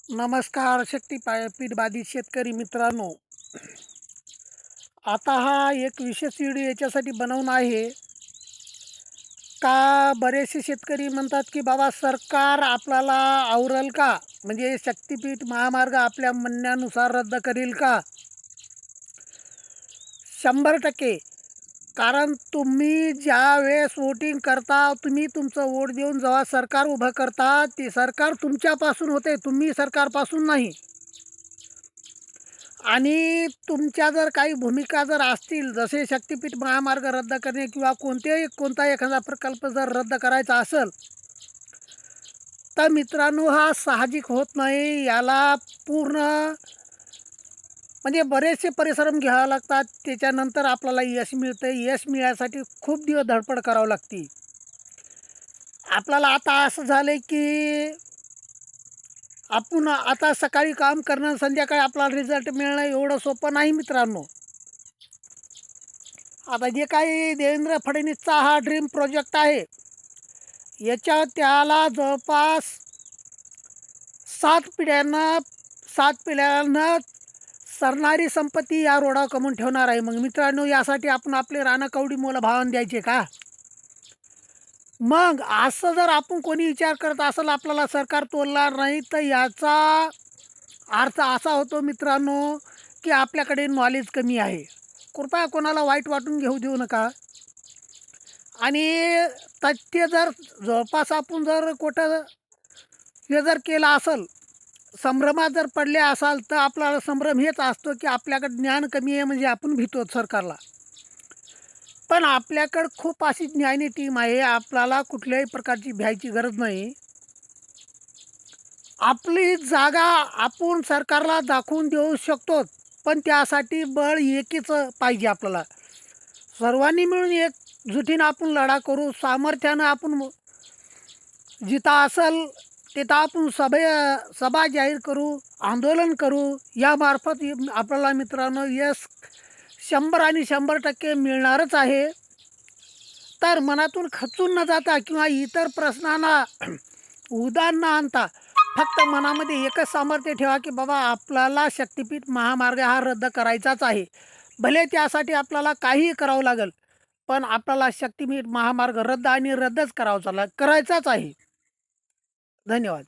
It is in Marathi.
नमस्कार शक्तीपीठ बाधित शेतकरी मित्रांनो. आता हा एक विशेष व्हिडिओ याच्यासाठी बनवून आहे का बरेचसे शेतकरी म्हणतात की बाबा सरकार आपल्याला आवरेल का, म्हणजे शक्तीपीठ महामार्ग आपल्या म्हणण्यानुसार रद्द करील का. 100% कारण तुम्ही ज्या वेळेस वोटिंग करता, तुम्ही तुमचं वोट देऊन जेव्हा सरकार उभं करता, ते सरकार तुमच्यापासून होते, तुम्ही सरकारपासून नाही. आणि तुमच्या जर काही भूमिका जर असतील, जसे शक्तीपीठ महामार्ग रद्द करणे किंवा कोणता एखादा प्रकल्प जर रद्द करायचा असेल, तर मित्रांनो हा साहजिक होत नाही. याला पूर्ण म्हणजे बरेचसे परिश्रम घ्यावे लागतात. त्याच्यानंतर आपल्याला यश मिळतं. यश मिळण्यासाठी खूप दिवस धडपड करावी लागते. आपल्याला आता असं झालं की आपण आता सकाळी काम करणं, संध्याकाळी आपल्याला रिझल्ट मिळणं एवढं सोपं नाही मित्रांनो. आता जे काही देवेंद्र फडणवीसचा हा ड्रीम प्रोजेक्ट आहे, त्याला जवळपास 7 पिढ्यांना सरणारी संपत्ती या रोडावर कमवून ठेवणार आहे. मग मित्रांनो, यासाठी आपण आपले रानं कवडी मोल भावानं द्यायचे का? मग असं जर आपण कोणी विचार करत असेल आपल्याला सरकार तोलणार नाही, तर याचा अर्थ असा होतो मित्रांनो की आपल्याकडे नॉलेज कमी आहे. कृपया कोणाला वाईट वाटून घेऊ देऊ नका. आणि तथ्य जर जवळपास आपण जर कुठं हे जर केलं असेल, संभ्रमात जर पडले असाल, तर आपल्याला संभ्रम हेच असतो की आपल्याकडे ज्ञान कमी आहे, म्हणजे आपण भीतो सरकारला. पण आपल्याकडं खूप अशी ज्ञानी टीम आहे, आपल्याला कुठल्याही प्रकारची भ्यायची गरज नाही. आपली जागा आपण सरकारला दाखवून देऊ शकतो, पण त्यासाठी बळ एकीचं पाहिजे आपल्याला. सर्वांनी मिळून एकजुटीनं आपण लढा करू. सामर्थ्यानं आपण जिथं असेल तिथं आपण सभा जाहीर करू, आंदोलन करू. यामार्फत आपल्याला मित्रांनो यश 100 आणि 100% मिळणारच आहे. तर मनातून खचून न जाता किंवा इतर प्रश्नांना उदाहरण न आणता फक्त मनामध्ये एकच सामर्थ्य ठेवा की बाबा आपल्याला शक्तीपीठ महामार्ग हा रद्द करायचाच आहे. भले त्यासाठी आपल्याला काहीही करावं लागेल, पण आपल्याला शक्तीपीठ महामार्ग रद्द आणि रद्दच करायचाच आहे. धन्यवाद.